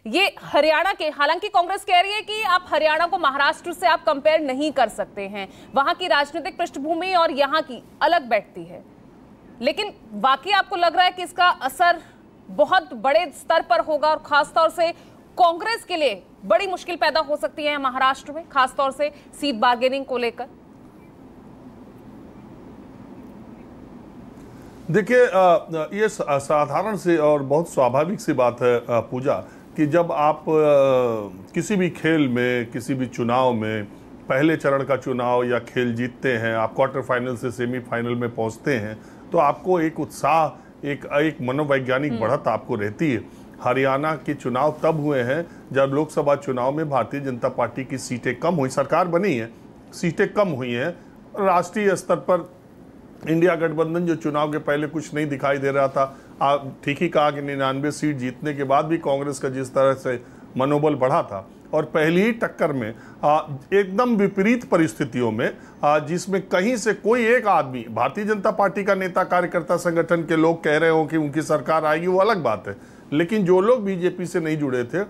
ये हरियाणा के, हालांकि कांग्रेस कह रही है कि आप हरियाणा को महाराष्ट्र से आप कंपेयर नहीं कर सकते हैं, वहां की राजनीतिक पृष्ठभूमि और यहां की अलग बैठती है, लेकिन वाकई आपको लग रहा है कि इसका असर बहुत बड़े स्तर पर होगा और खासतौर से कांग्रेस के लिए बड़ी मुश्किल पैदा हो सकती है महाराष्ट्र में, खासतौर से सीट बार्गेनिंग को लेकर? देखिए, ये साधारण सी और बहुत स्वाभाविक सी बात है पूजा, कि जब आप किसी भी खेल में, किसी भी चुनाव में, पहले चरण का चुनाव या खेल जीतते हैं, आप क्वार्टर फाइनल से सेमीफाइनल में पहुंचते हैं, तो आपको एक उत्साह, एक मनोवैज्ञानिक बढ़त आपको रहती है। हरियाणा के चुनाव तब हुए हैं जब लोकसभा चुनाव में भारतीय जनता पार्टी की सीटें कम हुई, सरकार बनी है, सीटें कम हुई हैं। राष्ट्रीय स्तर पर इंडिया गठबंधन जो चुनाव के पहले कुछ नहीं दिखाई दे रहा था, आप ठीक ही कहा कि 99 सीट जीतने के बाद भी कांग्रेस का जिस तरह से मनोबल बढ़ा था, और पहली ही टक्कर में एकदम विपरीत परिस्थितियों में, जिसमें कहीं से कोई एक आदमी, भारतीय जनता पार्टी का नेता, कार्यकर्ता, संगठन के लोग कह रहे हो कि उनकी सरकार आएगी, वो अलग बात है, लेकिन जो लोग बीजेपी से नहीं जुड़े थे,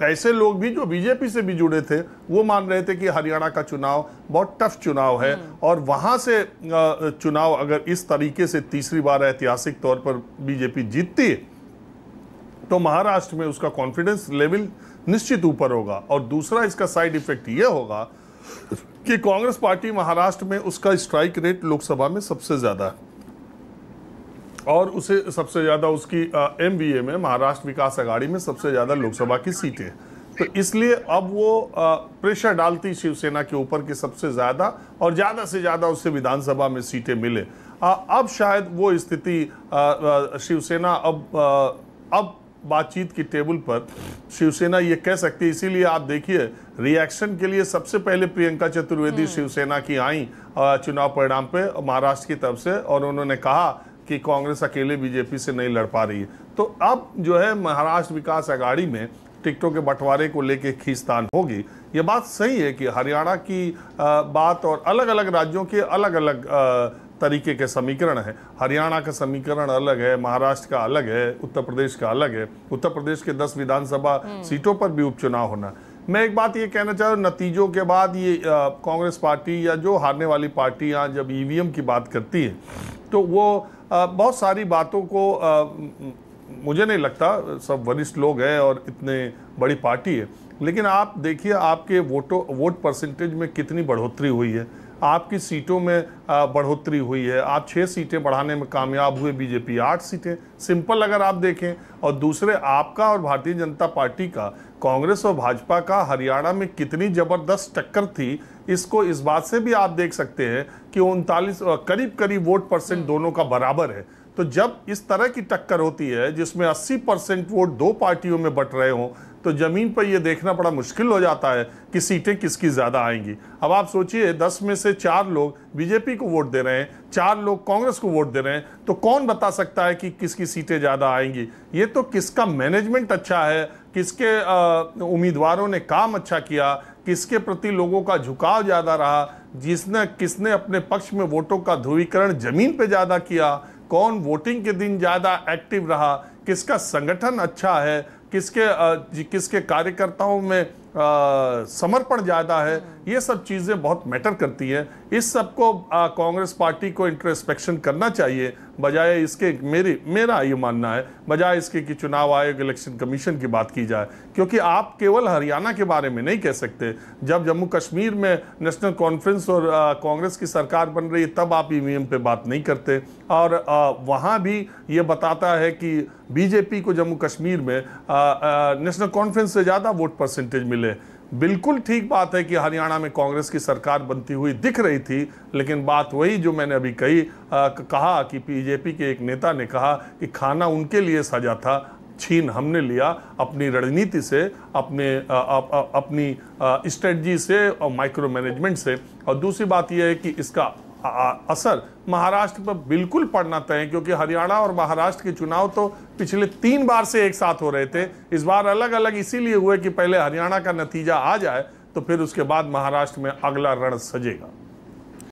ऐसे लोग भी जो बीजेपी से भी जुड़े थे, वो मान रहे थे कि हरियाणा का चुनाव बहुत टफ चुनाव है, और वहां से चुनाव अगर इस तरीके से तीसरी बार ऐतिहासिक तौर पर बीजेपी जीतती है तो महाराष्ट्र में उसका कॉन्फिडेंस लेवल निश्चित ऊपर होगा। और दूसरा इसका साइड इफेक्ट ये होगा कि कांग्रेस पार्टी महाराष्ट्र में, उसका स्ट्राइक रेट लोकसभा में सबसे ज्यादा है, और उसे सबसे ज्यादा उसकी एमवीए में, महाराष्ट्र विकास अघाड़ी में सबसे ज्यादा लोकसभा की सीटें, तो इसलिए अब वो प्रेशर डालती शिवसेना के ऊपर कि सबसे ज्यादा और ज्यादा से ज्यादा उससे विधानसभा में सीटें मिले। अब शायद वो स्थिति शिवसेना अब बातचीत की टेबल पर शिवसेना ये कह सकती है। इसीलिए आप देखिए, रिएक्शन के लिए सबसे पहले प्रियंका चतुर्वेदी शिवसेना की आई चुनाव परिणाम पे महाराष्ट्र की तरफ से, और उन्होंने कहा कि कांग्रेस अकेले बीजेपी से नहीं लड़ पा रही है। तो अब जो है महाराष्ट्र विकास अघाड़ी में टिकटों के बंटवारे को लेके खींचतान होगी। ये बात सही है कि हरियाणा की बात और अलग अलग राज्यों के अलग अलग तरीके के समीकरण है। हरियाणा का समीकरण अलग है, महाराष्ट्र का अलग है, उत्तर प्रदेश का अलग है। उत्तर प्रदेश के 10 विधानसभा सीटों पर भी उपचुनाव होना। मैं एक बात ये कहना चाह रहा हूँ, नतीजों के बाद ये कांग्रेस पार्टी या जो हारने वाली पार्टियाँ जब ईवीएम की बात करती है, तो वो बहुत सारी बातों को, मुझे नहीं लगता सब वरिष्ठ लोग हैं और इतने बड़ी पार्टी है, लेकिन आप देखिए आपके वोट परसेंटेज में कितनी बढ़ोतरी हुई है, आपकी सीटों में बढ़ोतरी हुई है। आप 6 सीटें बढ़ाने में कामयाब हुए, बीजेपी 8 सीटें, सिंपल अगर आप देखें। और दूसरे, आपका और भारतीय जनता पार्टी का, कांग्रेस और भाजपा का हरियाणा में कितनी जबरदस्त टक्कर थी, इसको इस बात से भी आप देख सकते हैं कि 39 करीब वोट परसेंट दोनों का बराबर है। तो जब इस तरह की टक्कर होती है जिसमें 80% वोट दो पार्टियों में बट रहे हों, तो जमीन पर यह देखना बड़ा मुश्किल हो जाता है कि सीटें किसकी ज्यादा आएंगी। अब आप सोचिए, 10 में से 4 लोग बीजेपी को वोट दे रहे हैं, 4 लोग कांग्रेस को वोट दे रहे हैं, तो कौन बता सकता है कि किसकी सीटें ज्यादा आएंगी? ये तो किसका मैनेजमेंट अच्छा है, किसके उम्मीदवारों ने काम अच्छा किया, किसके प्रति लोगों का झुकाव ज्यादा रहा, किसने अपने पक्ष में वोटों का ध्रुवीकरण जमीन पे ज्यादा किया, कौन वोटिंग के दिन ज्यादा एक्टिव रहा, किसका संगठन अच्छा है, किसके कार्यकर्ताओं में समर्पण ज्यादा है, ये सब चीजें बहुत मैटर करती हैं। इस सब को कांग्रेस पार्टी को इंट्रोस्पेक्शन करना चाहिए, बजाय इसके, मेरा ये मानना है, बजाय इसके कि चुनाव आयोग, इलेक्शन कमीशन की बात की जाए। क्योंकि आप केवल हरियाणा के बारे में नहीं कह सकते। जब जम्मू कश्मीर में नेशनल कॉन्फ्रेंस और कांग्रेस की सरकार बन रही है, तब आप ईवीएम पे बात नहीं करते। और वहां भी ये बताता है कि बीजेपी को जम्मू कश्मीर में नेशनल कॉन्फ्रेंस से ज्यादा वोट परसेंटेज मिले। बिल्कुल ठीक बात है कि हरियाणा में कांग्रेस की सरकार बनती हुई दिख रही थी, लेकिन बात वही जो मैंने अभी कहा कि बीजेपी के एक नेता ने कहा कि खाना उनके लिए सजा था, छीन हमने लिया अपनी रणनीति से, अपनी स्ट्रेटजी से और माइक्रो मैनेजमेंट से। और दूसरी बात यह है कि इसका असर महाराष्ट्र पर बिल्कुल पड़ना तय है, क्योंकि हरियाणा और महाराष्ट्र के चुनाव तो पिछले 3 बार से एक साथ हो रहे थे। इस बार अलग अलग इसीलिए हुए कि पहले हरियाणा का नतीजा आ जाए, तो फिर उसके बाद महाराष्ट्र में अगला रण सजेगा।